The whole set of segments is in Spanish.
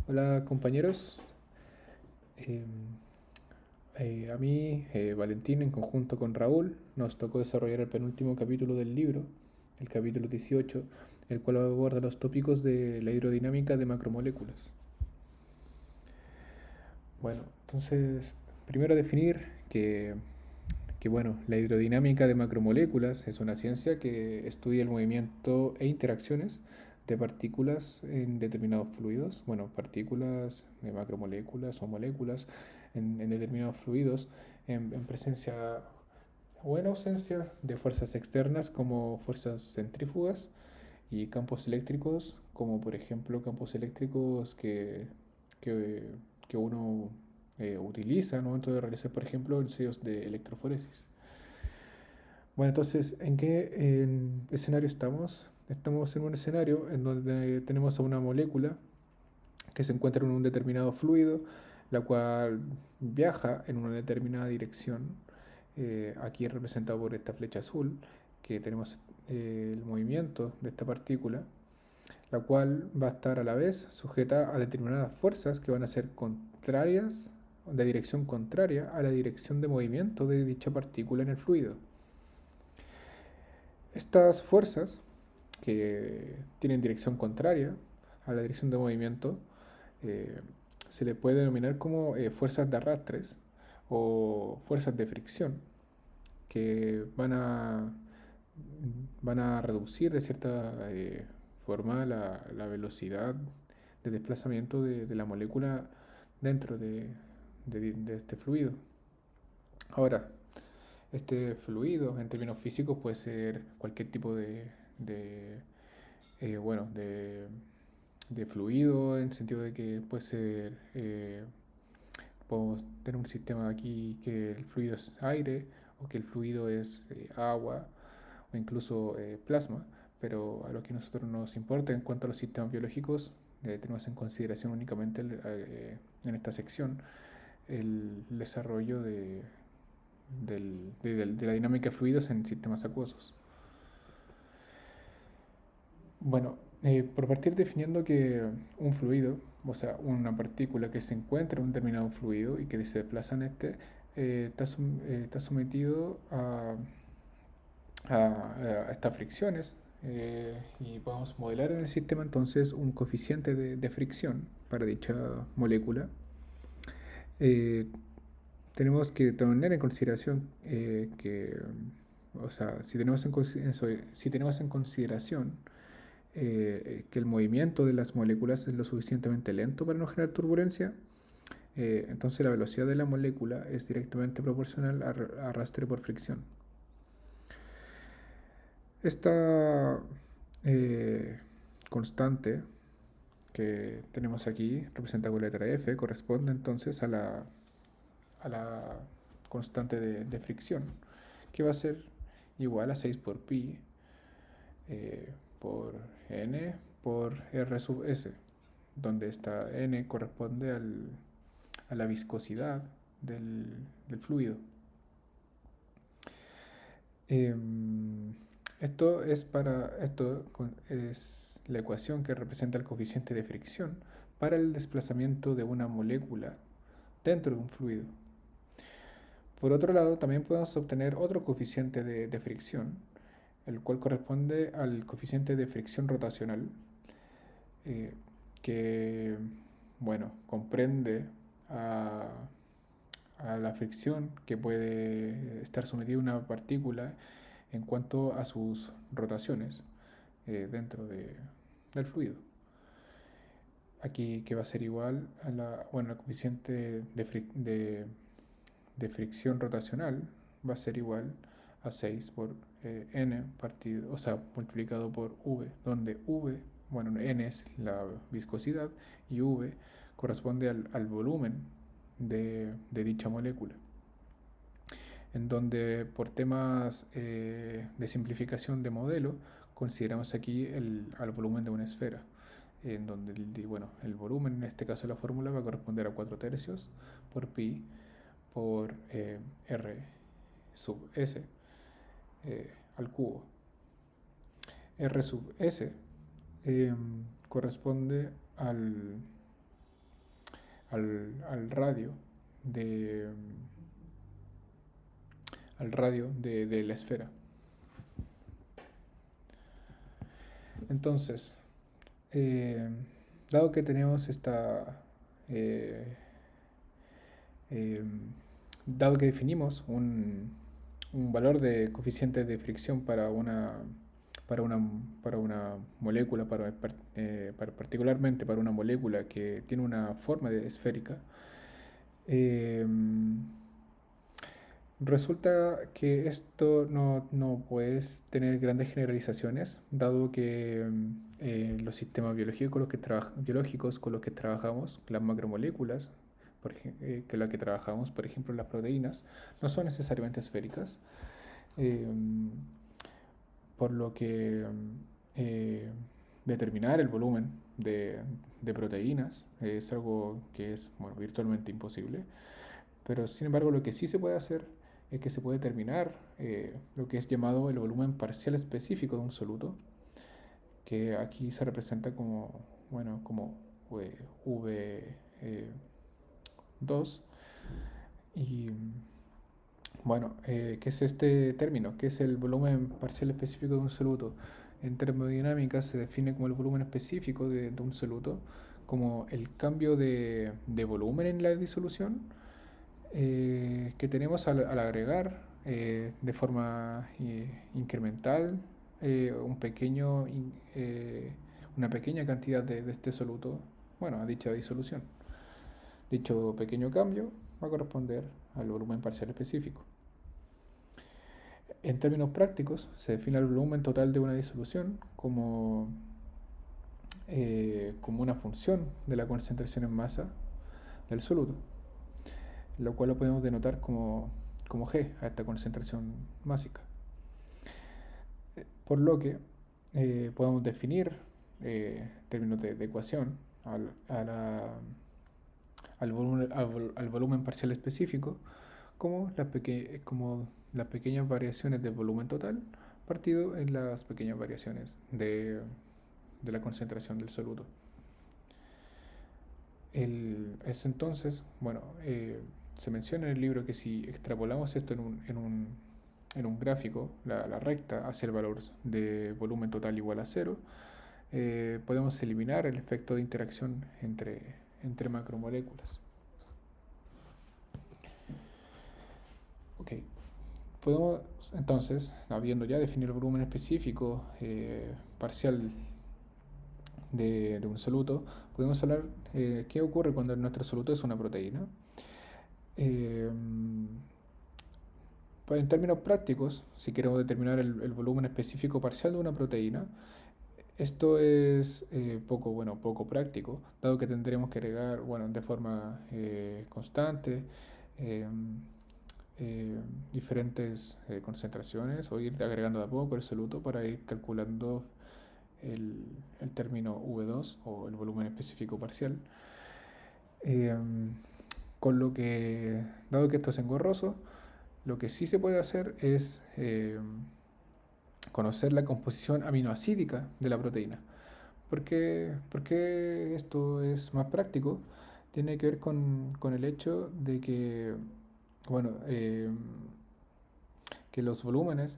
Hola compañeros. Eh, a mí, Valentín, en conjunto con Raúl, nos tocó desarrollar el penúltimo capítulo del libro, el capítulo 18, el cual aborda los tópicos de la hidrodinámica de macromoléculas. Bueno, entonces, primero definir que bueno, la hidrodinámica de macromoléculas es una ciencia que estudia el movimiento e interacciones de partículas en determinados fluidos, bueno, partículas de macromoléculas o moléculas en determinados fluidos en presencia o en ausencia de fuerzas externas como fuerzas centrífugas y campos eléctricos como por ejemplo campos eléctricos que, que uno utiliza al momento de realizar por ejemplo ensayos de electroforesis. Bueno, entonces, ¿en qué escenario estamos? Estamos en un escenario en donde tenemos a una molécula que se encuentra en un determinado fluido, la cual viaja en una determinada dirección. Aquí representado por esta flecha azul, que tenemos el movimiento de esta partícula, la cual va a estar a la vez sujeta a determinadas fuerzas que van a ser contrarias, de dirección contraria a la dirección de movimiento de dicha partícula en el fluido. Estas fuerzas, que tienen dirección contraria a la dirección de movimiento, eh, se le puede denominar como fuerzas de arrastres o fuerzas de fricción, que van a reducir de cierta forma la velocidad de desplazamiento de la molécula dentro de este fluido. Ahora, este fluido en términos físicos puede ser cualquier tipo de, bueno, de fluido, en el sentido de que puede ser, podemos tener un sistema aquí que el fluido es aire o que el fluido es agua o incluso plasma, pero a lo que a nosotros nos importa en cuanto a los sistemas biológicos, tenemos en consideración únicamente en esta sección el desarrollo de la dinámica de fluidos en sistemas acuosos. Bueno, por partir definiendo que un fluido, o sea, una partícula que se encuentra en un determinado fluido y que se desplaza en este, está sometido a estas fricciones y podemos modelar en el sistema entonces un coeficiente de fricción para dicha molécula. Eh, tenemos que tener en consideración o sea, si tenemos en consideración que el movimiento de las moléculas es lo suficientemente lento para no generar turbulencia, entonces la velocidad de la molécula es directamente proporcional al arrastre por fricción. Esta constante que tenemos aquí, representada con la letra F, corresponde entonces a la constante de fricción, que va a ser igual a 6 por pi por n por r sub s, donde esta n corresponde a la viscosidad del fluido. Esto es la ecuación que representa el coeficiente de fricción para el desplazamiento de una molécula dentro de un fluido. Por otro lado, también podemos obtener otro coeficiente de fricción, el cual corresponde al coeficiente de fricción rotacional, eh, que, bueno, comprende a, a la fricción que puede estar sometida una partícula en cuanto a sus rotaciones dentro del fluido. Aquí que va a ser igual a bueno, el coeficiente de fricción rotacional va a ser igual a 6 por n partido, o sea, multiplicado por v, donde v, bueno, n es la viscosidad y v corresponde al volumen de dicha molécula, en donde por temas de simplificación de modelo consideramos aquí al volumen de una esfera, en donde bueno, el volumen, en este caso la fórmula, va a corresponder a 4 tercios por pi por r sub s al cubo. R sub s corresponde al radio de, de la esfera. Entonces, eh, dado que tenemos eh, eh, dado que definimos un valor de coeficiente de fricción para una, para una molécula, particularmente para una molécula que tiene una forma esférica, eh, resulta que esto no puedes tener grandes generalizaciones, dado que los sistemas biológicos biológicos con los que trabajamos, las macromoléculas, que la que trabajamos, por ejemplo las proteínas, no son necesariamente esféricas, eh, por lo que eh, determinar el volumen de proteínas es algo que es, bueno, virtualmente imposible. Pero sin embargo lo que sí se puede hacer es que se puede determinar lo que es llamado el volumen parcial específico de un soluto, que aquí se representa como, bueno, como V2. Y bueno, ¿qué es este término? ¿Qué es el volumen parcial específico de un soluto? En termodinámica se define como el volumen específico de un soluto, como el cambio de volumen en la disolución que tenemos al agregar de forma incremental un una pequeña cantidad de este soluto, bueno, a dicha disolución. Dicho pequeño cambio va a corresponder al volumen parcial específico. En términos prácticos, se define el volumen total de una disolución como una función de la concentración en masa del soluto, lo cual lo podemos denotar como G a esta concentración másica. Por lo que podemos definir términos de ecuación al volumen parcial específico como como las pequeñas variaciones del volumen total partido en las pequeñas variaciones de la concentración del soluto. Es entonces, bueno, se menciona en el libro que si extrapolamos esto en un gráfico, la recta hacia el valor de volumen total igual a cero, podemos eliminar el efecto de interacción entre macromoléculas. Ok, podemos entonces, habiendo ya definido el volumen específico parcial de un soluto, podemos hablar qué ocurre cuando nuestro soluto es una proteína. Eh, en términos prácticos, si queremos determinar el volumen específico parcial de una proteína, esto es poco práctico, dado que tendremos que agregar, bueno, de forma constante eh, eh, diferentes concentraciones o ir agregando de a poco el soluto para ir calculando el término V2 o el volumen específico parcial. Eh, con lo que, dado que esto es engorroso, lo que sí se puede hacer es conocer la composición aminoacídica de la proteína. ¿Por qué esto es más práctico? Tiene que ver con el hecho de que, bueno, que los volúmenes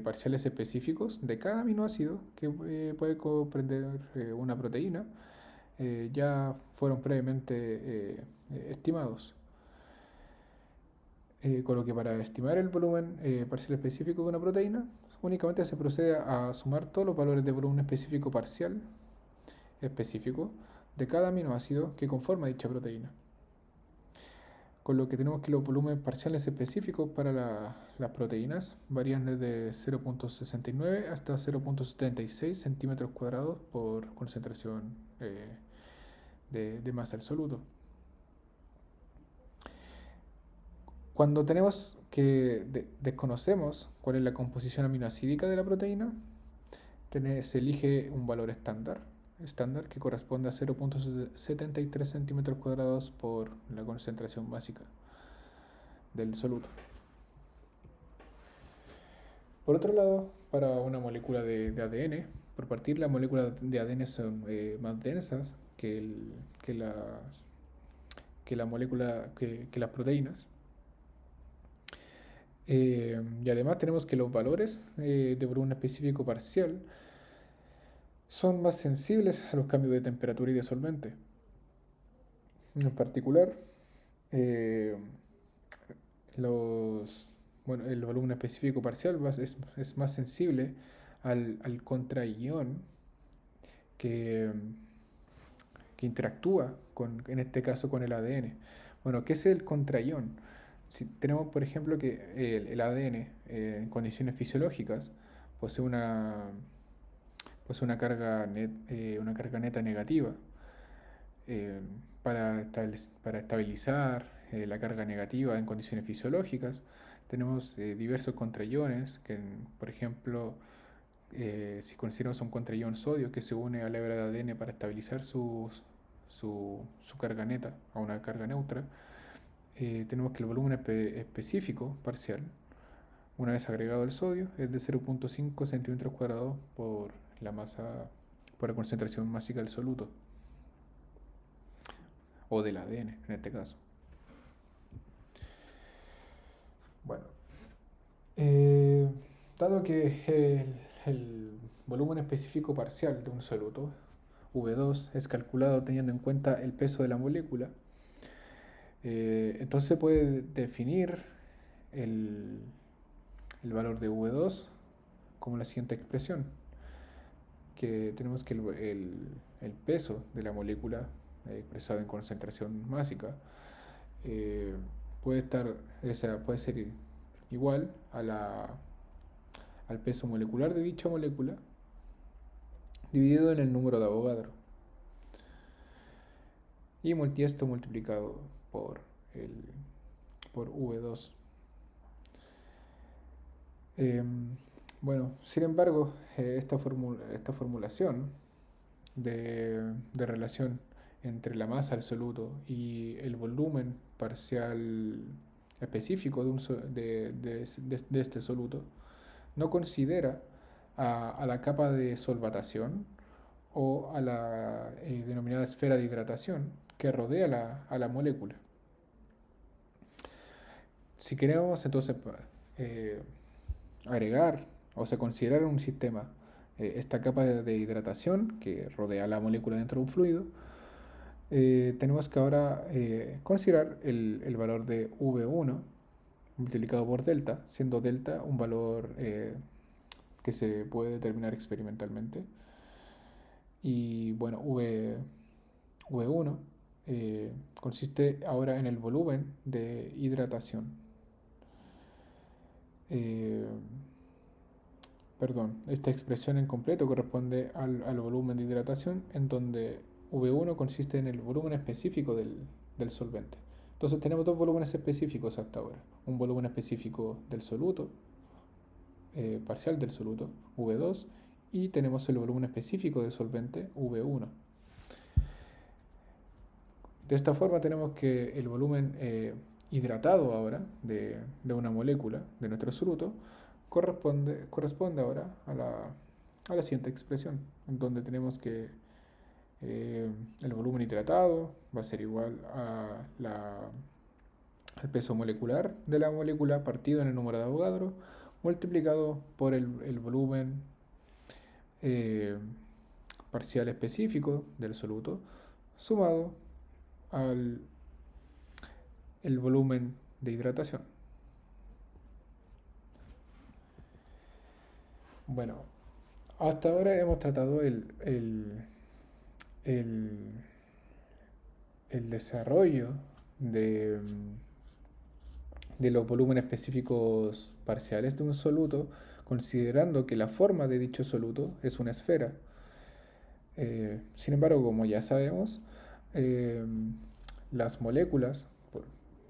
parciales específicos de cada aminoácido que puede comprender una proteína ya fueron previamente estimados. Con lo que para estimar el volumen parcial específico de una proteína, únicamente se procede a sumar todos los valores de volumen específico parcial específico de cada aminoácido que conforma dicha proteína. Con lo que tenemos que los volúmenes parciales específicos para las proteínas varían desde 0.69 hasta 0.76 centímetros cuadrados por concentración de masa del soluto. Cuando tenemos que desconocemos cuál es la composición aminoacídica de la proteína, se elige un valor estándar que corresponde a 0.73 centímetros cuadrados por la concentración básica del soluto. Por otro lado, para una molécula de ADN, por partir las moléculas de ADN son más densas que la molécula, que las proteínas. Y además tenemos que los valores de volumen específico parcial son más sensibles a los cambios de temperatura y de solvente. En particular, eh, los, bueno, el volumen específico parcial es más sensible al contraión que, que interactúa con, en este caso con el ADN. Bueno, ¿qué es el contraión? Si tenemos, por ejemplo, que el ADN en condiciones fisiológicas posee una carga neta negativa. eh, para estabilizar la carga negativa en condiciones fisiológicas. Tenemos diversos contraiones, que por ejemplo, si consideramos un contraion sodio que se une a la hebra de ADN para estabilizar su carga neta a una carga neutra, tenemos que el volumen específico parcial, una vez agregado el sodio, es de 0,5 centímetros cuadrados por la masa, por la concentración másica del soluto, o del ADN en este caso. Bueno, eh, dado que el volumen específico parcial de un soluto, V2, es calculado teniendo en cuenta el peso de la molécula, entonces se puede definir el, el valor de V2 como la siguiente expresión, que tenemos que el peso de la molécula expresado en concentración másica eh, puede ser igual al peso molecular de dicha molécula dividido en el número de Avogadro y esto multiplicado por, el, por V2. Eh, bueno, sin embargo, esta formulación de relación entre la masa del soluto y el volumen parcial específico de este soluto no considera a la capa de solvatación o a la denominada esfera de hidratación que rodea a la molécula. Si queremos entonces eh, agregar, o sea, considerar un sistema esta capa de hidratación que rodea la molécula dentro de un fluido, tenemos que ahora considerar el valor de V1 multiplicado por delta, siendo delta un valor que se puede determinar experimentalmente. Y bueno, V1 consiste ahora en el volumen de hidratación. Eh, Perdón, esta expresión en completo corresponde al volumen de hidratación, en donde V1 consiste en el volumen específico del solvente. Entonces tenemos dos volúmenes específicos hasta ahora. Un volumen específico del soluto, parcial del soluto, V2, y tenemos el volumen específico del solvente, V1. De esta forma tenemos que el volumen hidratado ahora de una molécula de nuestro soluto corresponde ahora a la siguiente expresión, en donde tenemos que el volumen hidratado va a ser igual al peso molecular de la molécula partido en el número de Avogadro multiplicado por el volumen eh, parcial específico del soluto sumado al el volumen de hidratación. Bueno, hasta ahora hemos tratado el, el desarrollo de, de los volúmenes específicos parciales de un soluto, considerando que la forma de dicho soluto es una esfera. Sin embargo, como ya sabemos, eh, las moléculas,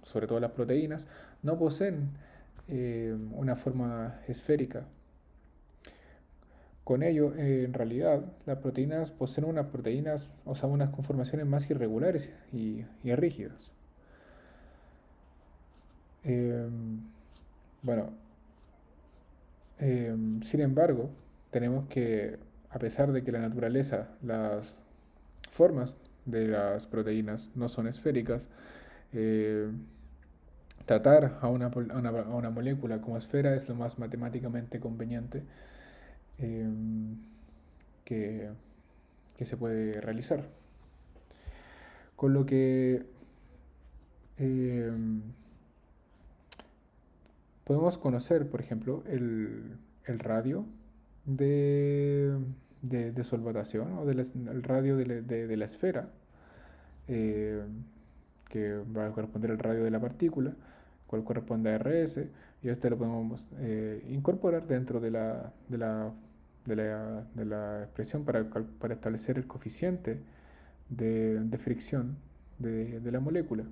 sobre todo las proteínas, no poseen una forma esférica. Con ello, en realidad, las proteínas poseen unas proteínas, o sea, unas conformaciones más irregulares y rígidas. Eh, bueno, sin embargo, tenemos que, a pesar de que la naturaleza, las formas de las proteínas no son esféricas, eh, tratar a una molécula como esfera es lo más matemáticamente conveniente eh, que, que se puede realizar. Con lo que eh, podemos conocer, por ejemplo, el radio de, de solvatación o el radio de la esfera, eh, que va a corresponder al radio de la partícula, cual corresponde a RS, y este lo podemos incorporar dentro de la expresión para establecer el coeficiente de fricción de la molécula.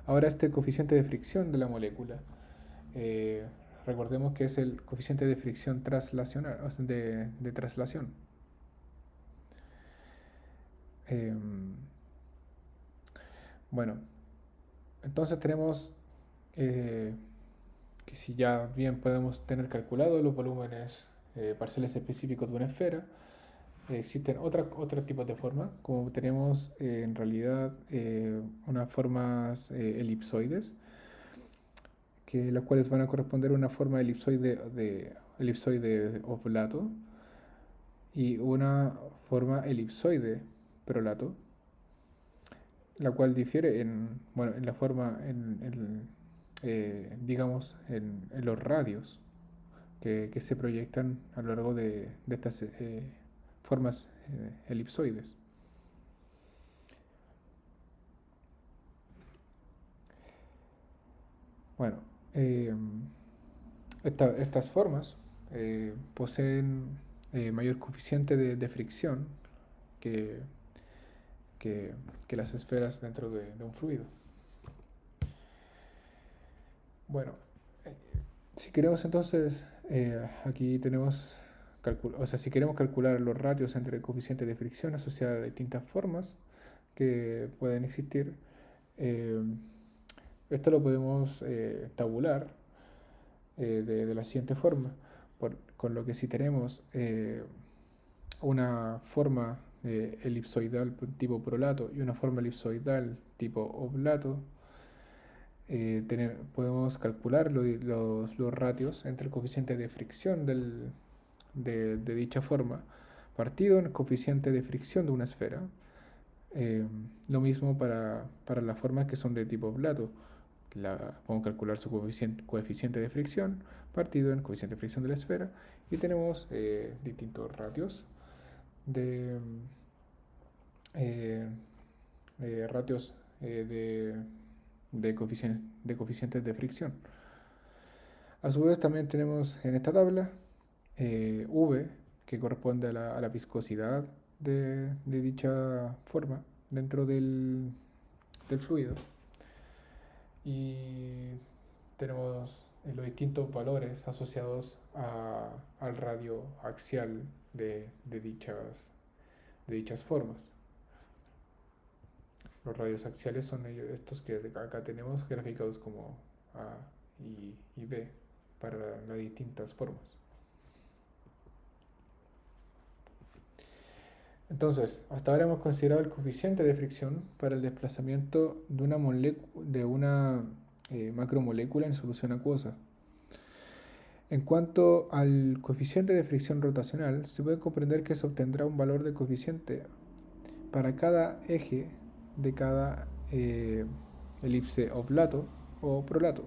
Ahora este coeficiente de fricción de la molécula, eh, recordemos que es el coeficiente de fricción traslacional, o sea, de traslación. Eh, bueno, entonces tenemos eh, que si ya bien podemos tener calculado los volúmenes parciales específicos de una esfera, existen otros tipos de formas, como tenemos en realidad unas formas elipsoides, que las cuales van a corresponder a una forma elipsoide oblato y una forma elipsoide prolato, la cual difiere bueno, en la forma, digamos, en los radios que se proyectan a lo largo de estas formas elipsoides. Bueno, eh, estas formas poseen mayor coeficiente de fricción que, que las esferas dentro de un fluido. Bueno, eh, si queremos entonces, aquí tenemos, o sea, si queremos calcular los ratios entre el coeficiente de fricción asociado a distintas formas que pueden existir, eh, esto lo podemos tabular de la siguiente forma, con lo que si tenemos una forma elipsoidal tipo prolato y una forma elipsoidal tipo oblato, podemos calcular los ratios entre el coeficiente de fricción de dicha forma partido en el coeficiente de fricción de una esfera. Lo mismo para las formas que son de tipo oblato. Podemos calcular su coeficiente de fricción partido en el coeficiente de fricción de la esfera y tenemos distintos ratios de eh, ratios de coeficientes de fricción. A su vez también tenemos en esta tabla V, que corresponde a la viscosidad de dicha forma dentro del fluido. Y tenemos los distintos valores asociados al radio axial de dichas formas. Los radios axiales son estos que acá tenemos graficados como A y B para las distintas formas. Entonces, hasta ahora hemos considerado el coeficiente de fricción para el desplazamiento de una macromolécula en solución acuosa. En cuanto al coeficiente de fricción rotacional, se puede comprender que se obtendrá un valor de coeficiente para cada eje de cada elipse oblato o prolato.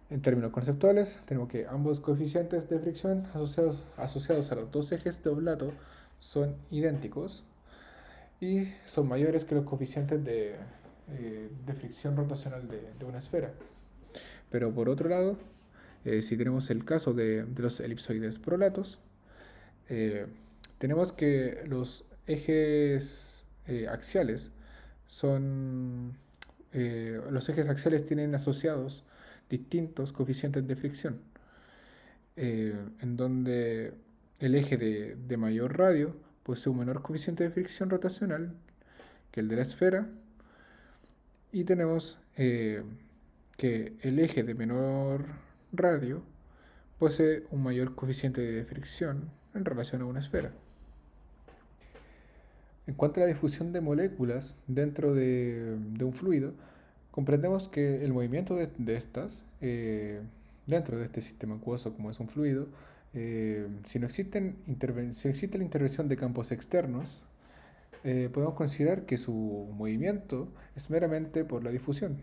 En términos conceptuales, tenemos que ambos coeficientes de fricción asociados a los dos ejes de oblato son idénticos y son mayores que los coeficientes de fricción rotacional de una esfera. Pero por otro lado, si tenemos el caso de los elipsoides prolatos, tenemos que los ejes axiales los ejes axiales tienen asociados distintos coeficientes de fricción, en donde el eje de mayor radio posee un menor coeficiente de fricción rotacional que el de la esfera, y tenemos que el eje de menor radio posee un mayor coeficiente de fricción en relación a una esfera. En cuanto a la difusión de moléculas dentro de un fluido, comprendemos que el movimiento de estas dentro de este sistema acuoso, como es un fluido, si no si existe la intervención de campos externos, podemos considerar que su movimiento es meramente por la difusión.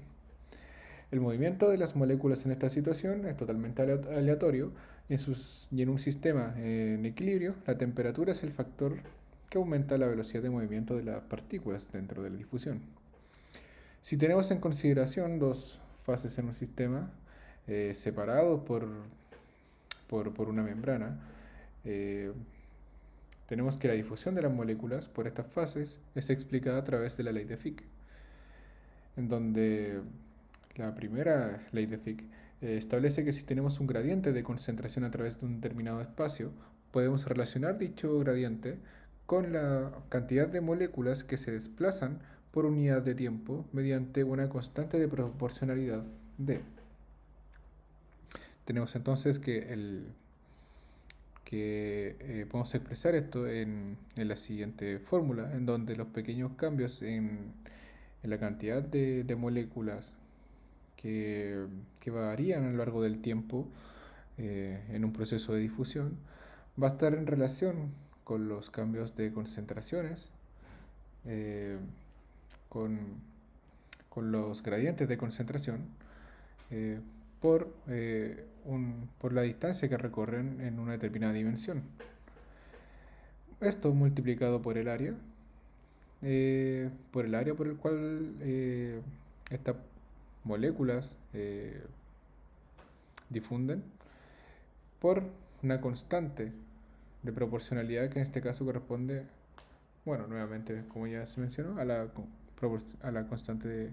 El movimiento de las moléculas en esta situación es totalmente aleatorio y en un sistema en equilibrio, la temperatura es el factor que aumenta la velocidad de movimiento de las partículas dentro de la difusión. Si tenemos en consideración dos fases en un sistema separados por una membrana, eh, tenemos que la difusión de las moléculas por estas fases es explicada a través de la ley de Fick, en donde la primera ley de Fick establece que si tenemos un gradiente de concentración a través de un determinado espacio, podemos relacionar dicho gradiente con la cantidad de moléculas que se desplazan por unidad de tiempo mediante una constante de proporcionalidad d. Tenemos entonces que podemos expresar esto en la siguiente fórmula, en donde los pequeños cambios en la cantidad de moléculas que, que varían a lo largo del tiempo en un proceso de difusión va a estar en relación con los cambios de concentraciones, eh, con, con los gradientes de concentración, eh, por la distancia que recorren en una determinada dimensión. Esto multiplicado por el área por el cual estas moléculas difunden, por una constante de proporcionalidad que en este caso corresponde, bueno, nuevamente, como ya se mencionó, a la constante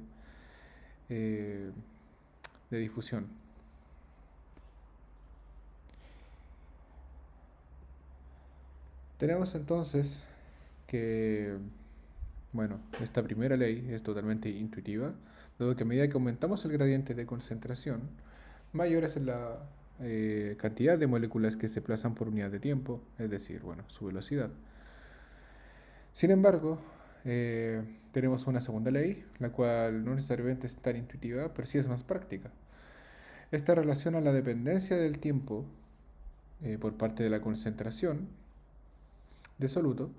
eh, de difusión. Tenemos entonces que, bueno, esta primera ley es totalmente intuitiva, dado que a medida que aumentamos el gradiente de concentración, mayor es la cantidad de moléculas que se plazan por unidad de tiempo, es decir, bueno, su velocidad. Sin embargo, tenemos una segunda ley, la cual no necesariamente es tan intuitiva, pero sí es más práctica. Esta relaciona la dependencia del tiempo por parte de la concentración de soluto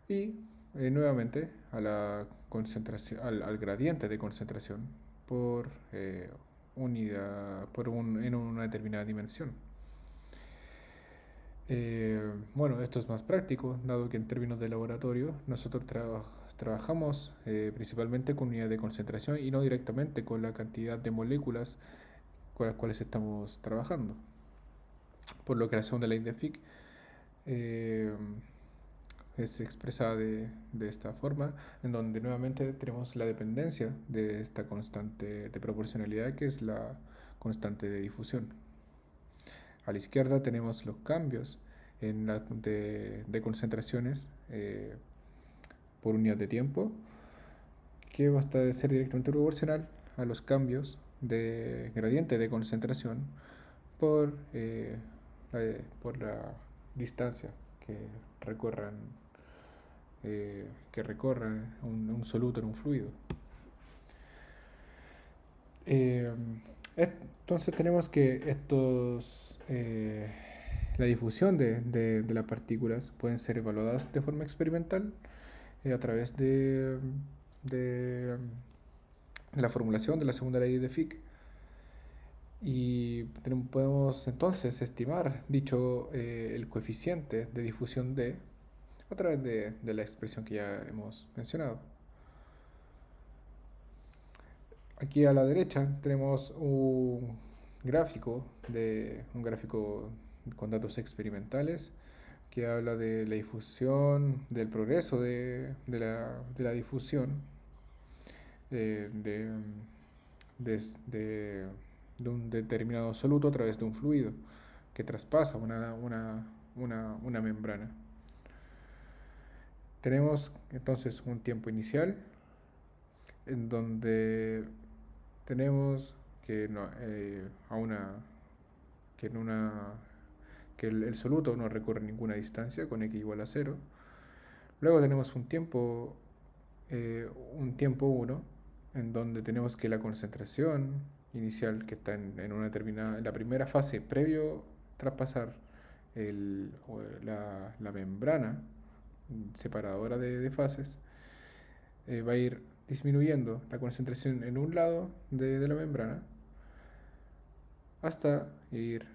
y nuevamente a la concentración, al gradiente de concentración por unidad, en una determinada dimensión. Bueno, esto es más práctico, dado que en términos de laboratorio nosotros trabajamos principalmente con unidad de concentración y no directamente con la cantidad de moléculas con las cuales estamos trabajando. Por lo que la segunda ley de Fick eh, es expresada de esta forma, en donde nuevamente tenemos la dependencia de esta constante de proporcionalidad que es la constante de difusión. A la izquierda tenemos los cambios de concentraciones por unidad de tiempo, que va a ser directamente proporcional a los cambios de gradiente de concentración por, por la distancia que recorran, un soluto en un fluido. Eh, entonces tenemos que la difusión de las partículas pueden ser evaluadas de forma experimental a través de la formulación de la segunda ley de Fick. Y podemos entonces estimar el coeficiente de difusión D a través de la expresión que ya hemos mencionado. Aquí a la derecha tenemos un gráfico con datos experimentales que habla de la difusión, del progreso de la difusión eh, de, de, de- de un determinado soluto a través de un fluido que traspasa una membrana. Tenemos entonces un tiempo inicial en donde tenemos que, no, a una, que, en una, que el soluto no recorre ninguna distancia con x igual a 0. Luego tenemos un tiempo uno, en donde tenemos que la concentración inicial que está en una determinada, en la primera fase, previo traspasar la membrana separadora de fases, va a ir disminuyendo la concentración en un lado de la membrana hasta ir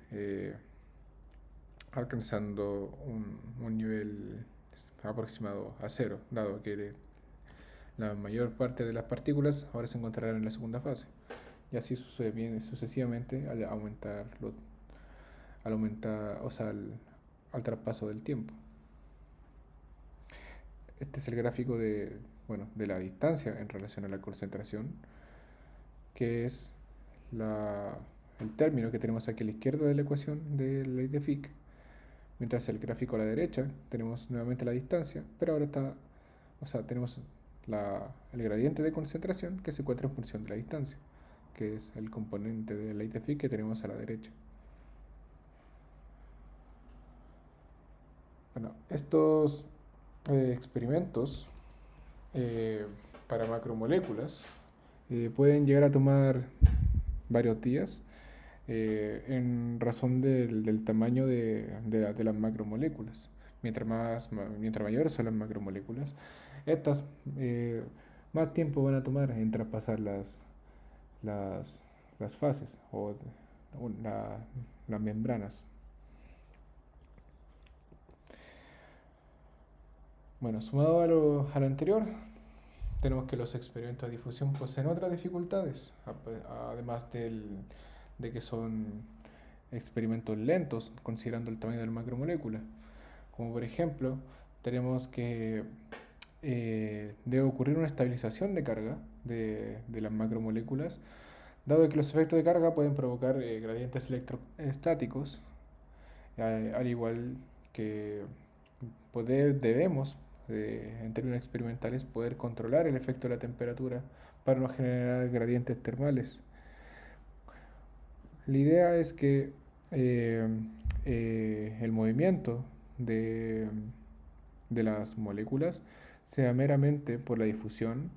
alcanzando un nivel aproximado a cero, dado que la mayor parte de las partículas ahora se encontrarán en la segunda fase. Y así sucede bien sucesivamente al aumentar, o sea, al traspaso del tiempo. Este es el gráfico de la distancia en relación a la concentración, que es la, el término que tenemos aquí a la izquierda de la ecuación de la ley de Fick. Mientras el gráfico a la derecha tenemos nuevamente la distancia, pero ahora tenemos el gradiente de concentración que se encuentra en función de la distancia, que es el componente de la ley de Fick que tenemos a la derecha. Bueno, estos experimentos eh, para macromoléculas pueden llegar a tomar varios días en razón del tamaño de las macromoléculas. Mientras mayores son las macromoléculas, estas más tiempo van a tomar en traspasar las, las fases las membranas. Bueno, sumado a lo anterior, tenemos que los experimentos de difusión poseen otras dificultades, además de que son experimentos lentos, considerando el tamaño de la macromolécula. Como por ejemplo, tenemos que debe ocurrir una estabilización de carga de las macromoléculas, dado que los efectos de carga pueden provocar gradientes electrostáticos, al igual que debemos, en términos experimentales, poder controlar el efecto de la temperatura para no generar gradientes termales. La idea es que el movimiento de, de las moléculas sea meramente por la difusión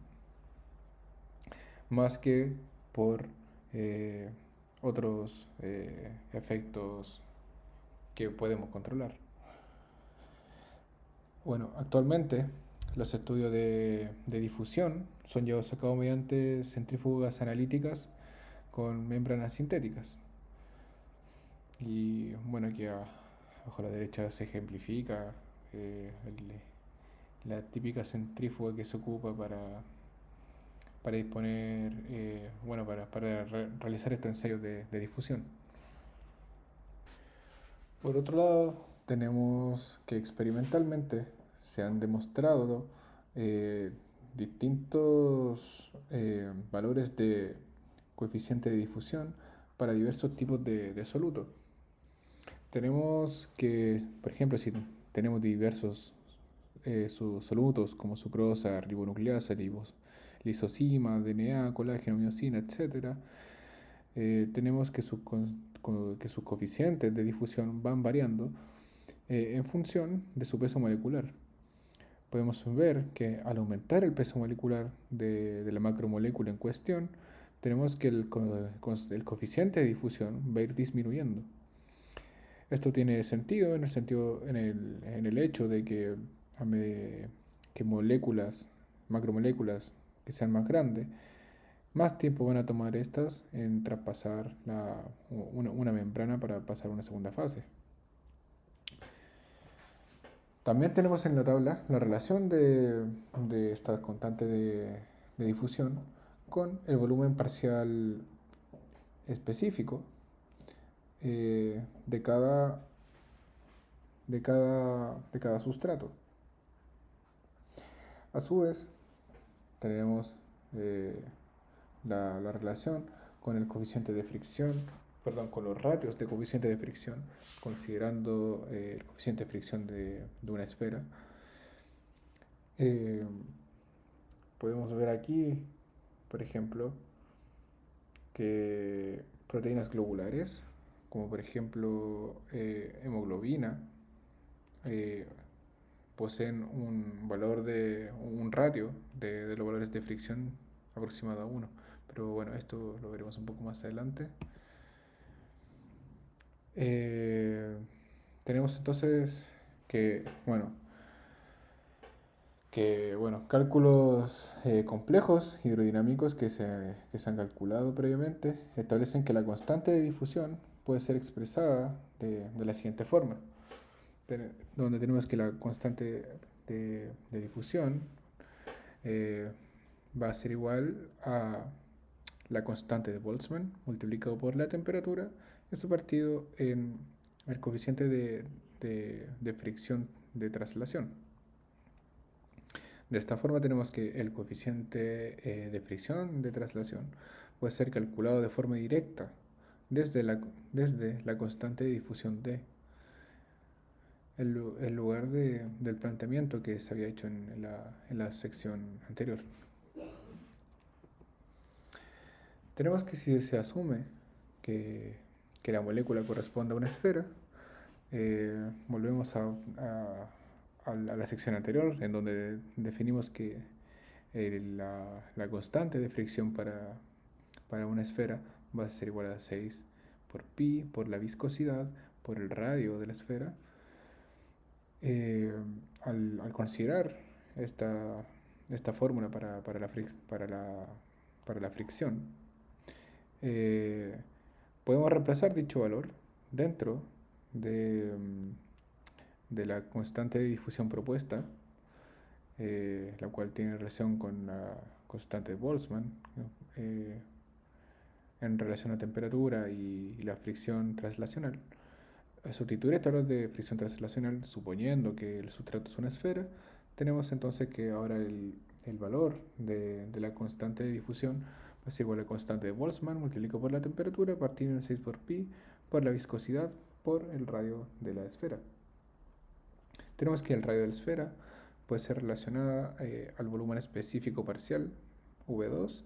más que por eh, otros efectos que podemos controlar. Bueno, actualmente los estudios de difusión son llevados a cabo mediante centrífugas analíticas con membranas sintéticas. Y bueno, aquí abajo a la derecha se ejemplifica eh, la típica centrífuga que se ocupa para disponer, bueno, para realizar estos ensayos de difusión. Por otro lado, tenemos que experimentalmente se han demostrado eh, distintos valores de coeficiente de difusión para diversos tipos de solutos. Tenemos que, por ejemplo, si tenemos diversos solutos como sucrosa, ribonucleasa, lisosima, DNA, colágeno, miosina, etcétera, tenemos que sus coeficientes de difusión van variando en función de su peso molecular. Podemos ver que al aumentar el peso molecular de la macromolécula en cuestión, tenemos que el coeficiente de difusión va a ir disminuyendo. Esto tiene sentido en el hecho de que que macromoléculas que sean más grandes, más tiempo van a tomar estas en traspasar una membrana para pasar a una segunda fase. También tenemos en la tabla la relación de esta constante de difusión con el volumen parcial específico de cada sustrato. A su vez, tenemos eh, la relación con el coeficiente de fricción, perdón, con los ratios de coeficiente de fricción, considerando el coeficiente de fricción de una esfera. Eh, Podemos ver aquí, por ejemplo, que proteínas globulares, como por ejemplo hemoglobina, eh, poseen un valor un ratio de los valores de fricción aproximado a 1. Pero bueno, esto lo veremos un poco más adelante. Eh, tenemos entonces que, bueno, cálculos complejos hidrodinámicos que se han calculado previamente establecen que la constante de difusión puede ser expresada de la siguiente forma, donde tenemos que la constante de difusión eh, va a ser igual a la constante de Boltzmann multiplicado por la temperatura, eso partido en el coeficiente de fricción de traslación. De esta forma tenemos que el coeficiente de fricción de traslación puede ser calculado de forma directa desde la constante de difusión D, en lugar del planteamiento que se había hecho en la sección anterior. Tenemos que si se asume que la molécula corresponde a una esfera, volvemos a la sección anterior, en donde definimos que la constante de fricción para una esfera va a ser igual a 6 por pi, por la viscosidad, por el radio de la esfera. Al considerar esta fórmula para la fricción, eh, podemos reemplazar dicho valor dentro de, de la constante de difusión propuesta, la cual tiene relación con la constante de Boltzmann, ¿no? En relación a temperatura y la fricción translacional. Al sustituir este valor de fricción translacional, suponiendo que el sustrato es una esfera, tenemos entonces que ahora el valor de la constante de difusión va a ser igual a la constante de Boltzmann multiplicado por la temperatura partido en 6 por pi por la viscosidad por el radio de la esfera. Tenemos que el radio de la esfera puede ser relacionada al volumen específico parcial V2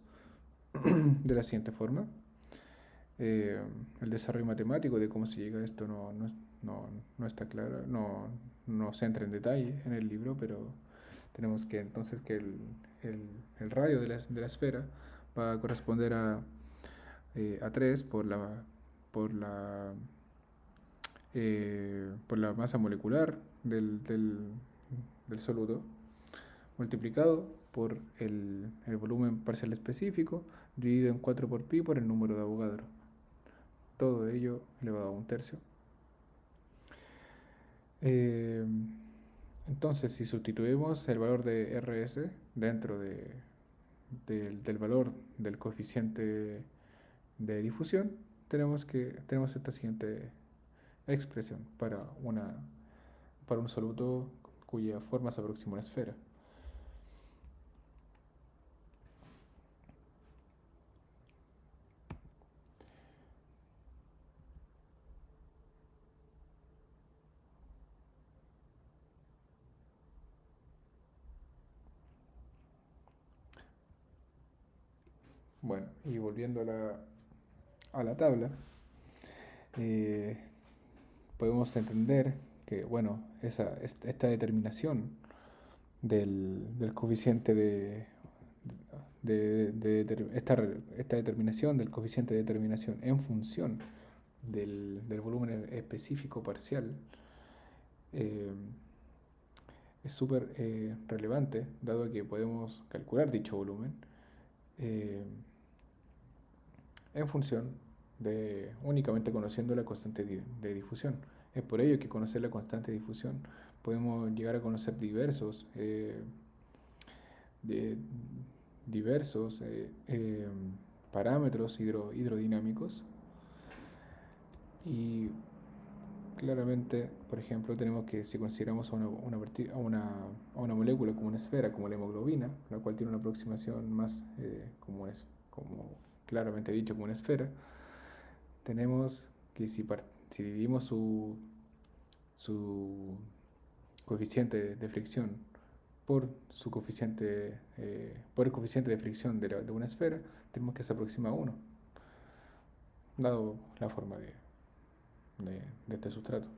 de la siguiente forma. El desarrollo matemático de cómo se llega a esto no está claro, no se entra en detalle en el libro, pero tenemos que entonces que el radio de la esfera va a corresponder a 3 por la masa molecular del soluto, multiplicado por el volumen parcial específico, dividido en 4 por pi por el número de Avogadro. Todo ello elevado a un tercio. Entonces, si sustituimos el valor de RS dentro del valor del coeficiente de difusión, tenemos esta siguiente expresión para un soluto cuya forma se aproxima a una esfera. Bueno, y volviendo a la tabla, eh, podemos entender que, bueno, esta determinación del coeficiente esta determinación del coeficiente de determinación en función del volumen específico parcial eh, es súper relevante, dado que podemos calcular dicho volumen eh, en función de únicamente conociendo la constante de difusión. Es por ello que conocer la constante de difusión podemos llegar a conocer de, diversos parámetros hidrodinámicos y claramente, por ejemplo, tenemos que si consideramos a una molécula como una esfera, como la hemoglobina, la cual tiene una aproximación más como claramente dicho, como una esfera, tenemos que si dividimos su coeficiente de fricción por por el coeficiente de fricción de una esfera, tenemos que se aproxima a 1, dado la forma de este sustrato.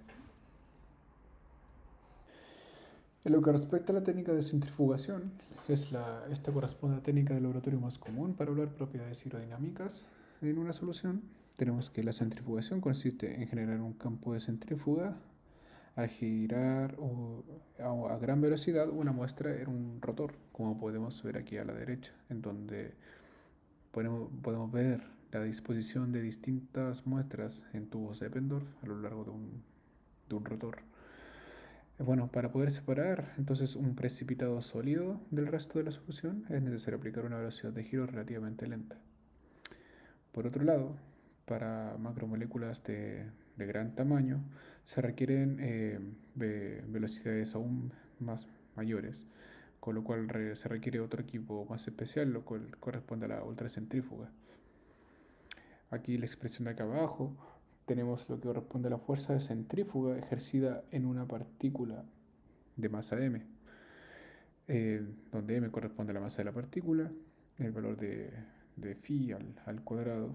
En lo que respecta a la técnica de centrifugación, esta corresponde a la técnica del laboratorio más común para hablar propiedades hidrodinámicas en una solución. Tenemos que la centrifugación consiste en generar un campo de centrífuga al girar a gran velocidad una muestra en un rotor, como podemos ver aquí a la derecha, en donde podemos ver la disposición de distintas muestras en tubos de Eppendorf a lo largo de un rotor. Bueno, para poder separar entonces un precipitado sólido del resto de la solución es necesario aplicar una velocidad de giro relativamente lenta. Por otro lado, para macromoléculas de gran tamaño se requieren velocidades aún más mayores, con lo cual se requiere otro equipo más especial, lo cual corresponde a la ultracentrífuga. Aquí la expresión de acá abajo tenemos lo que corresponde a la fuerza de centrífuga ejercida en una partícula de masa m, donde m corresponde a la masa de la partícula, el valor de phi al cuadrado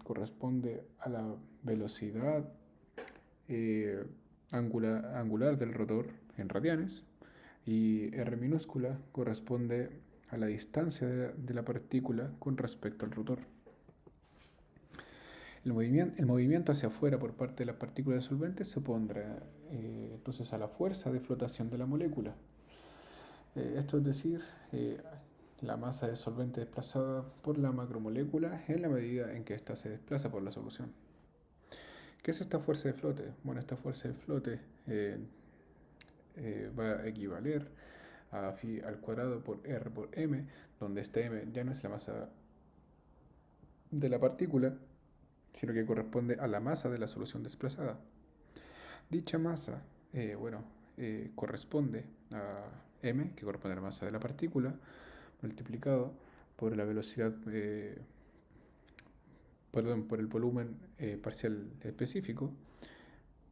corresponde a la velocidad eh, angular del rotor en radianes, y r minúscula corresponde a la distancia de la partícula con respecto al rotor. El movimiento hacia afuera por parte de las partículas de solvente se pondrá entonces a la fuerza de flotación de la molécula. Esto es decir, la masa de solvente desplazada por la macromolécula en la medida en que ésta se desplaza por la solución. ¿Qué es esta fuerza de flote? Bueno, esta fuerza de flote va a equivaler a phi al cuadrado por r por m, donde esta m ya no es la masa de la partícula, sino que corresponde a la masa de la solución desplazada. Dicha masa, corresponde a m, que corresponde a la masa de la partícula, multiplicado por la velocidad, por el volumen parcial específico,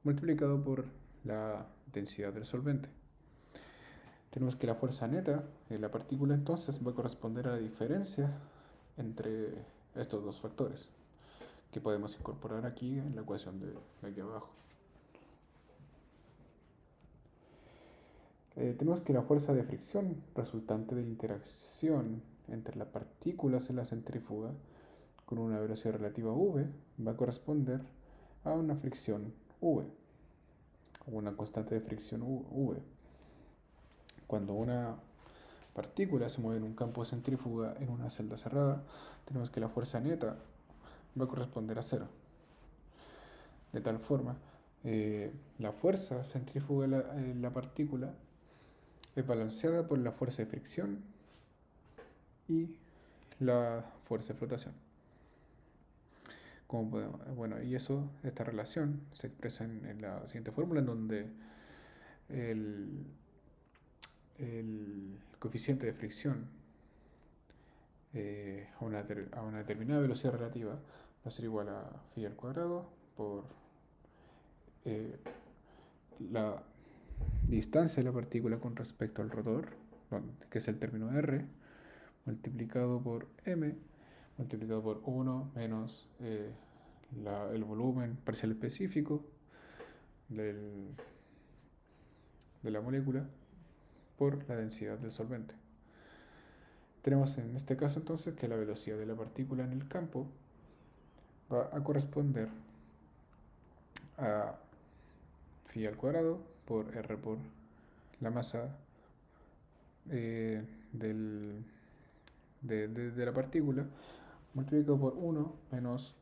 multiplicado por la densidad del solvente. Tenemos que la fuerza neta de la partícula entonces va a corresponder a la diferencia entre estos dos factores, que podemos incorporar aquí en la ecuación de aquí abajo. Tenemos que la fuerza de fricción resultante de la interacción entre las partículas en la centrífuga con una velocidad relativa v va a corresponder a una fricción v, o una constante de fricción v. Cuando una partícula se mueve en un campo de centrífuga en una celda cerrada, tenemos que la fuerza neta va a corresponder a cero. De tal forma, la fuerza centrífuga de la partícula es balanceada por la fuerza de fricción y la fuerza de flotación. Y esta relación se expresa en la siguiente fórmula, en donde el coeficiente de fricción a una determinada velocidad relativa va a ser igual a phi al cuadrado por eh, la distancia de la partícula con respecto al rotor, que es el término r, multiplicado por m, multiplicado por 1 menos el volumen parcial específico de la molécula por la densidad del solvente. Tenemos en este caso entonces que la velocidad de la partícula en el campo va a corresponder a phi al cuadrado por r por la masa de la partícula, multiplicado por 1 menos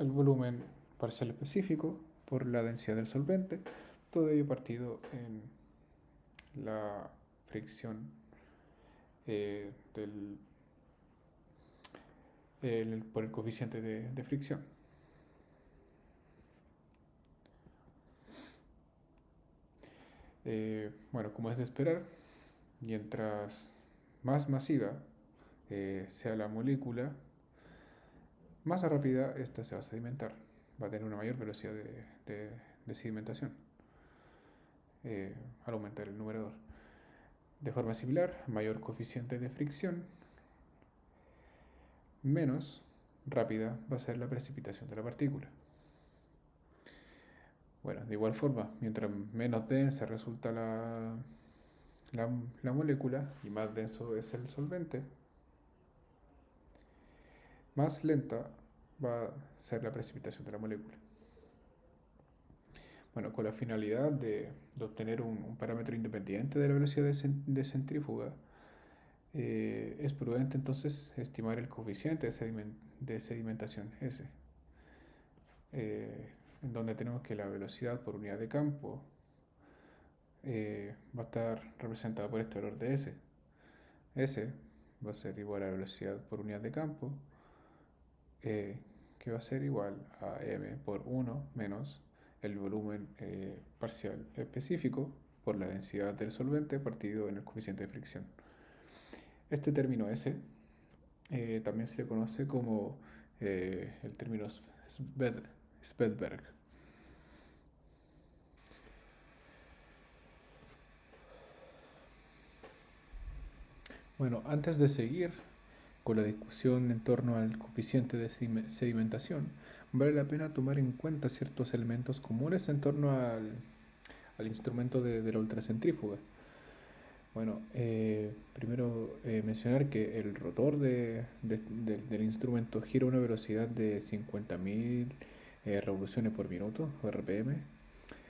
el volumen parcial específico por la densidad del solvente, todo ello partido en la fricción por el coeficiente de fricción. Como es de esperar, mientras más masiva sea la molécula, más rápida esta se va a sedimentar, va a tener una mayor velocidad de sedimentación al aumentar el numerador. De forma similar, mayor coeficiente de fricción, menos rápida va a ser la precipitación de la partícula. Bueno, de igual forma, mientras menos densa resulta la, la molécula y más denso es el solvente, más lenta va a ser la precipitación de la molécula. Bueno, con la finalidad de obtener un parámetro independiente de la velocidad de centrífuga, es prudente entonces estimar el coeficiente de sedimentación S, en donde tenemos que la velocidad por unidad de campo va a estar representada por este valor de S. S va a ser igual a la velocidad por unidad de campo, que va a ser igual a m por 1 menos el volumen parcial específico por la densidad del solvente partido en el coeficiente de fricción. Este término S también se conoce como el término Svedberg. Bueno, antes de seguir con la discusión en torno al coeficiente de sedimentación, vale la pena tomar en cuenta ciertos elementos comunes en torno al instrumento de la ultracentrífuga. Bueno, primero mencionar que el rotor del instrumento gira a una velocidad de 50.000 revoluciones por minuto, o RPM,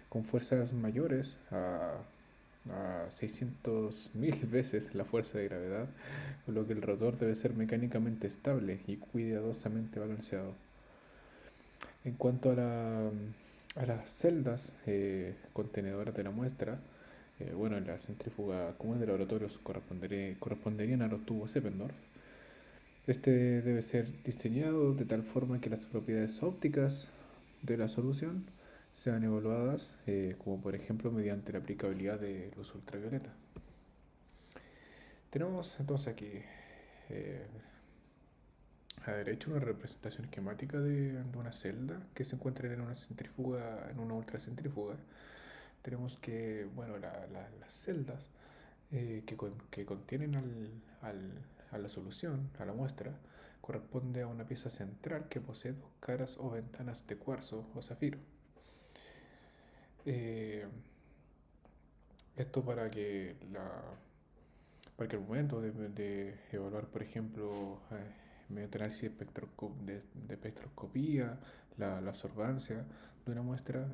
con fuerzas mayores a 600.000 veces la fuerza de gravedad, por lo que el rotor debe ser mecánicamente estable y cuidadosamente balanceado. En cuanto a las celdas contenedoras de la muestra, bueno, en la centrífuga común de laboratorios corresponderían a los tubos Eppendorf. Este debe ser diseñado de tal forma que las propiedades ópticas de la solución sean evaluadas, como por ejemplo mediante la aplicabilidad de luz ultravioleta. Tenemos entonces aquí eh, a la derecha una representación esquemática de una celda que se encuentra en una centrífuga, en una ultracentrífuga. Tenemos que, bueno, las celdas que contienen a la solución, a la muestra, corresponde a una pieza central que posee dos caras o ventanas de cuarzo o zafiro. Eh, Esto para que al momento de evaluar, por ejemplo, mediante análisis de espectroscopía, la absorbancia de una muestra,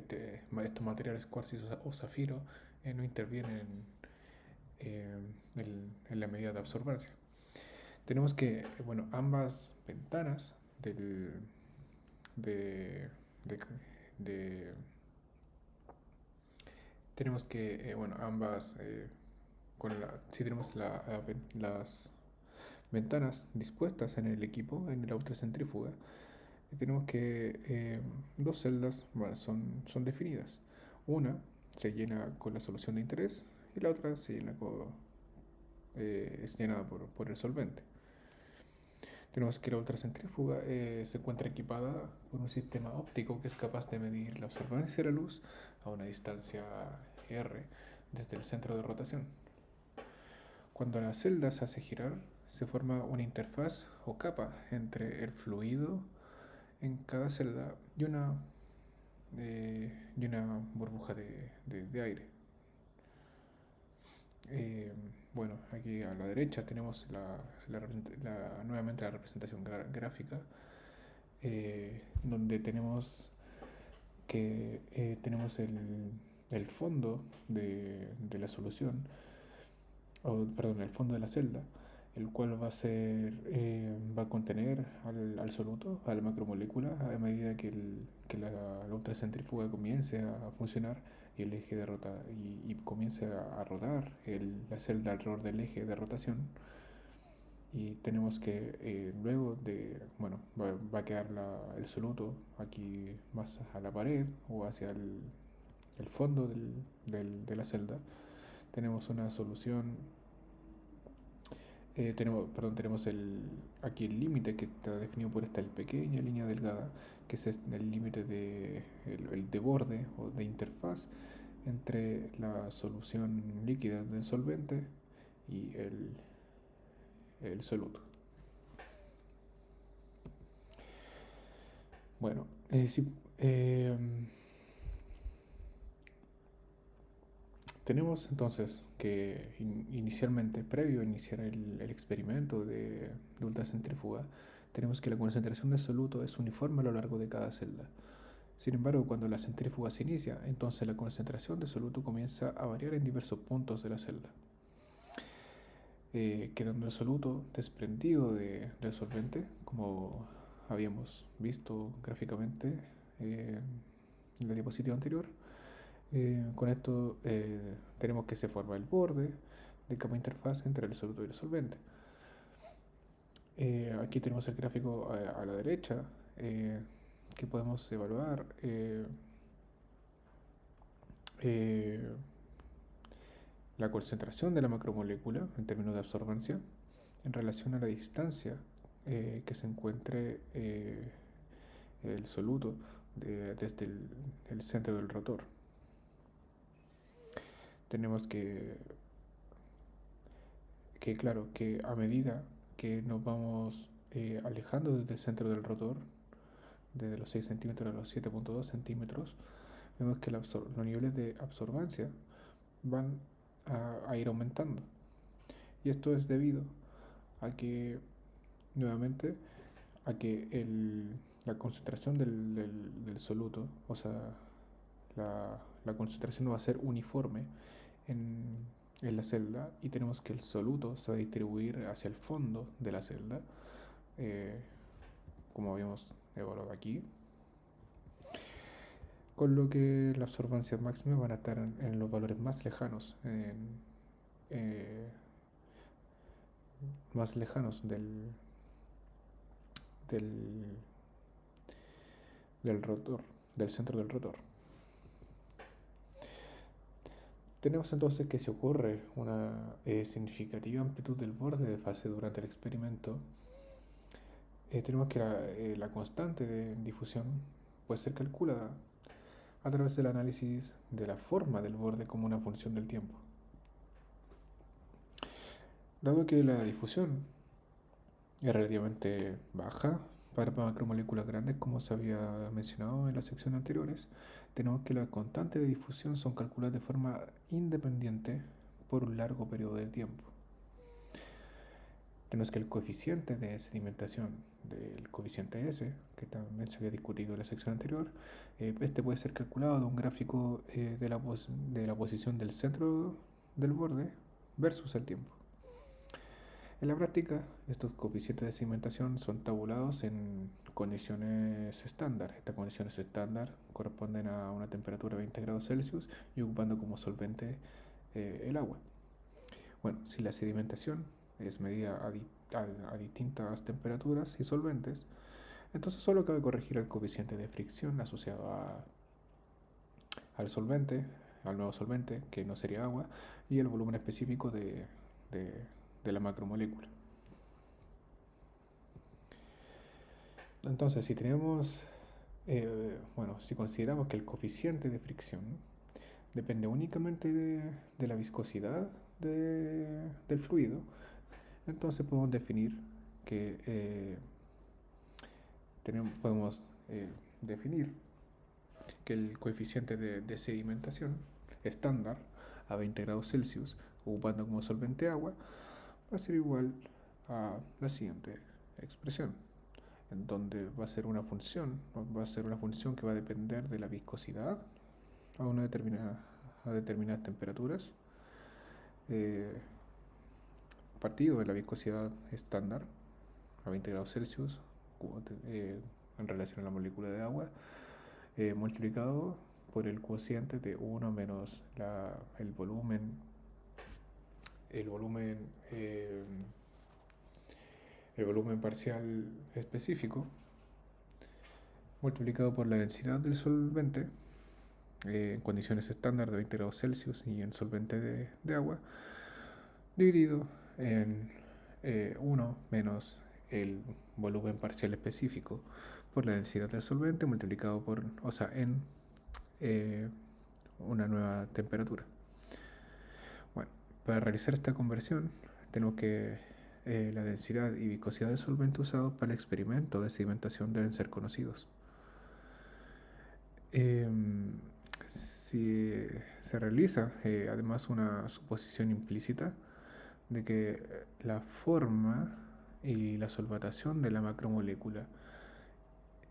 estos materiales cuarzo o zafiro no intervienen en la medida de absorbancia. Tenemos que, bueno, ambas ventanas de, de, de tenemos que, bueno, ambas, si tenemos las ventanas dispuestas en el equipo, en la ultracentrífuga, tenemos que dos celdas, bueno, son definidas. Una se llena con la solución de interés y la otra es llenada por el solvente. Tenemos que la ultracentrífuga se encuentra equipada por un sistema óptico que es capaz de medir la absorbancia de la luz a una distancia r desde el centro de rotación. Cuando la celda se hace girar, se forma una interfaz o capa entre el fluido en cada celda y una burbuja de aire. Eh, bueno, aquí a la derecha tenemos nuevamente la representación gráfica, donde tenemos el fondo de la solución, perdón, el fondo de la celda, el cual va a contener al soluto, a la macromolécula, a medida que la ultracentrífuga comience a funcionar y el eje de comience a rodar la celda alrededor del eje de rotación. Y tenemos que bueno, va a quedar el soluto aquí más a la pared o hacia el fondo de la celda. Tenemos una solución, tenemos aquí el límite que está definido por esta pequeña línea delgada, que es el límite el de borde o de interfaz entre la solución líquida del solvente y el soluto. Bueno, sí, Tenemos entonces que inicialmente, previo a iniciar el experimento de ultracentrífuga, tenemos que la concentración de soluto es uniforme a lo largo de cada celda. Sin embargo, cuando la centrífuga se inicia, entonces la concentración de soluto comienza a variar en diversos puntos de la celda, quedando el soluto desprendido del solvente, como habíamos visto gráficamente en la diapositiva anterior. Con esto tenemos que se forma el borde de capa interfaz entre el soluto y el solvente. Aquí tenemos el gráfico a la derecha que podemos evaluar la concentración de la macromolécula en términos de absorbancia en relación a la distancia que se encuentre el soluto desde el centro del rotor. Tenemos claro, que a medida que nos vamos alejando desde el centro del rotor, desde los 6 centímetros a los 7.2 centímetros, vemos que los niveles de absorbancia van a ir aumentando. Y esto es debido a que, nuevamente, a que la concentración del soluto, o sea, la concentración no va a ser uniforme en la celda, y tenemos que el soluto se va a distribuir hacia el fondo de la celda, eh, como habíamos evaluado aquí, con lo que la absorbancia máxima van a estar en los valores más lejanos, eh, más lejanos del, del rotor, del centro del rotor. Tenemos entonces que si ocurre una significativa amplitud del borde de fase durante el experimento, tenemos que la constante de difusión puede ser calculada a través del análisis de la forma del borde como una función del tiempo. Dado que la difusión es relativamente baja para macromoléculas grandes, como se había mencionado en las secciones anteriores, tenemos que las constantes de difusión son calculadas de forma independiente por un largo periodo de tiempo. Tenemos que el coeficiente de sedimentación del coeficiente S, que también se había discutido en la sección anterior, este puede ser calculado de un gráfico de la posición del centro del borde versus el tiempo. En la práctica, estos coeficientes de sedimentación son tabulados en condiciones estándar. Estas condiciones estándar corresponden a una temperatura de 20 grados Celsius y ocupando como solvente el agua. Bueno, si la sedimentación es medida a distintas temperaturas y solventes, entonces solo cabe corregir el coeficiente de fricción asociado al solvente, al nuevo solvente, que no sería agua, y el volumen específico de la macromolécula. Entonces, si tenemos, si consideramos que el coeficiente de fricción depende únicamente de la viscosidad del fluido, entonces podemos definir que podemos definir que el coeficiente de sedimentación estándar a 20 grados Celsius, ocupando como solvente agua, va a ser igual a la siguiente expresión, en donde va a ser una función que va a depender de la viscosidad a determinadas temperaturas, partido de la viscosidad estándar a 20 grados Celsius en relación a la molécula de agua, multiplicado por el cociente de 1 menos el volumen parcial específico, multiplicado por la densidad del solvente en condiciones estándar de 20 grados Celsius y en solvente de agua, dividido en 1 menos el volumen parcial específico por la densidad del solvente multiplicado en una nueva temperatura. Bueno, para realizar esta conversión tenemos que la densidad y viscosidad del solvente usado para el experimento de sedimentación deben ser conocidos. si se realiza además una suposición implícita de que la forma y la solvatación de la macromolécula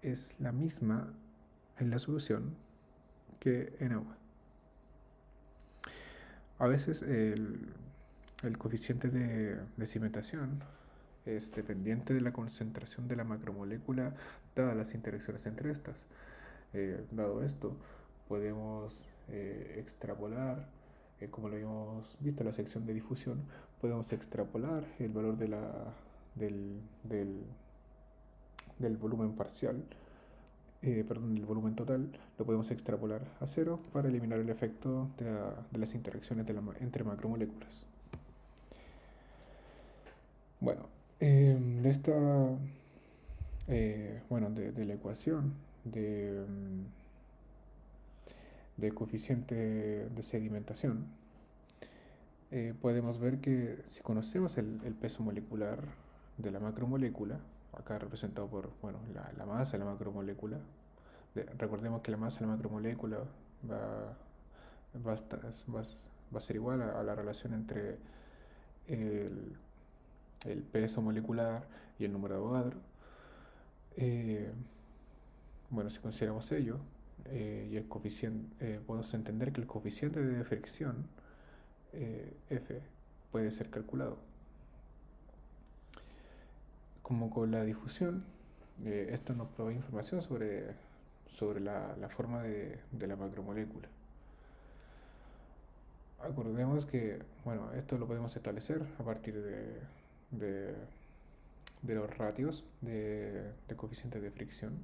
es la misma en la solución que en agua. A veces el coeficiente de cimentación es dependiente de la concentración de la macromolécula dadas las interacciones entre estas. Dado esto, podemos extrapolar, como lo habíamos visto en la sección de difusión, podemos extrapolar el valor del, del, del volumen parcial, del volumen total, lo podemos extrapolar a cero para eliminar el efecto de las interacciones entre macromoléculas. Bueno, de esta, de la ecuación de coeficiente de sedimentación, podemos ver que si conocemos el peso molecular de la macromolécula, acá representado por la masa de la macromolécula, recordemos que la masa de la macromolécula va, va, a, estar- va a ser igual a la relación entre el, el peso molecular y el número de Avogadro. Eh, si consideramos ello, y el coeficiente, podemos entender que el coeficiente de fricción F puede ser calculado. Como con la difusión, esto nos provee información sobre la forma de la macromolécula. Acordemos que, esto lo podemos establecer a partir de, de los ratios de coeficiente de fricción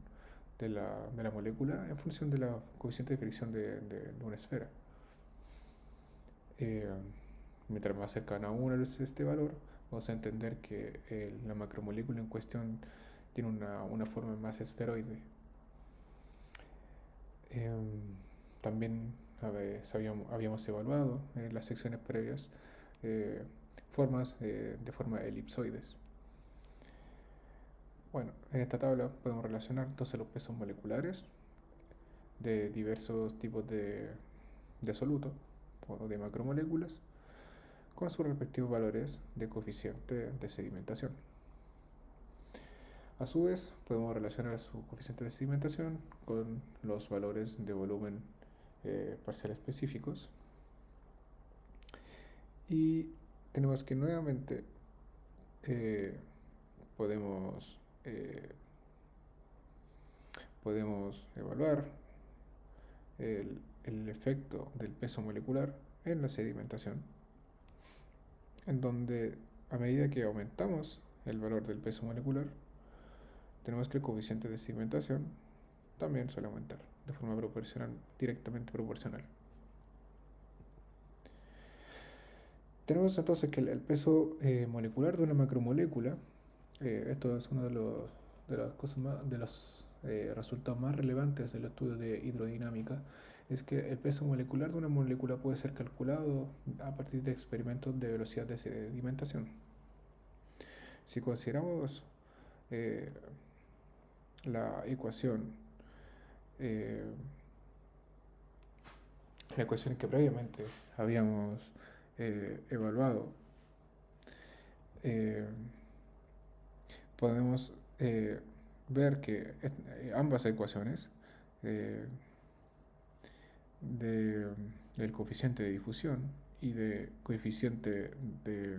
de la molécula en función de la coeficiente de fricción de una esfera. Eh, Mientras más cercano a 1 es este valor, vamos a entender que la macromolécula en cuestión tiene una forma más esferoide. También habíamos evaluado en las secciones previas eh, formas de forma elipsoides. Bueno, en esta tabla podemos relacionar entonces los pesos moleculares de diversos tipos de soluto o de macromoléculas con sus respectivos valores de coeficiente de sedimentación. A su vez, podemos relacionar su coeficiente de sedimentación con los valores de volumen parcial específicos. Y tenemos que nuevamente eh, podemos, eh, podemos evaluar el efecto del peso molecular en la sedimentación, en donde a medida que aumentamos el valor del peso molecular, tenemos que el coeficiente de sedimentación también suele aumentar de forma proporcional, directamente proporcional. Tenemos entonces que el peso molecular de una macromolécula, esto es uno de las cosas de los resultados más relevantes del estudio de hidrodinámica, es que el peso molecular de una molécula puede ser calculado a partir de experimentos de velocidad de sedimentación. Si consideramos eh, la ecuación, eh, la ecuación que previamente habíamos evaluado, eh, podemos ver que ambas ecuaciones eh, del coeficiente de difusión y de coeficiente de,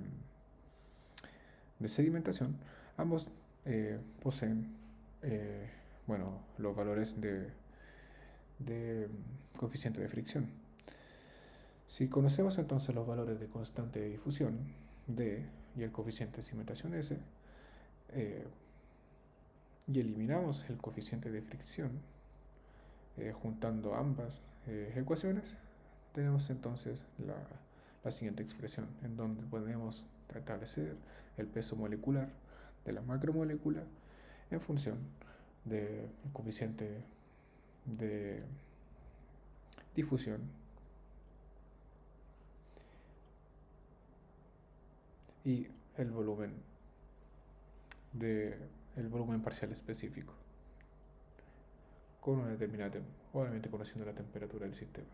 de sedimentación, ambos poseen los valores de coeficiente de fricción. Si conocemos entonces los valores de constante de difusión D y el coeficiente de sedimentación S, y eliminamos el coeficiente de fricción juntando ambas ecuaciones, tenemos entonces la siguiente expresión, en donde podemos establecer el peso molecular de la macromolécula en función del coeficiente de difusión y el volumen el volumen parcial específico con una determinada, obviamente conociendo la temperatura del sistema.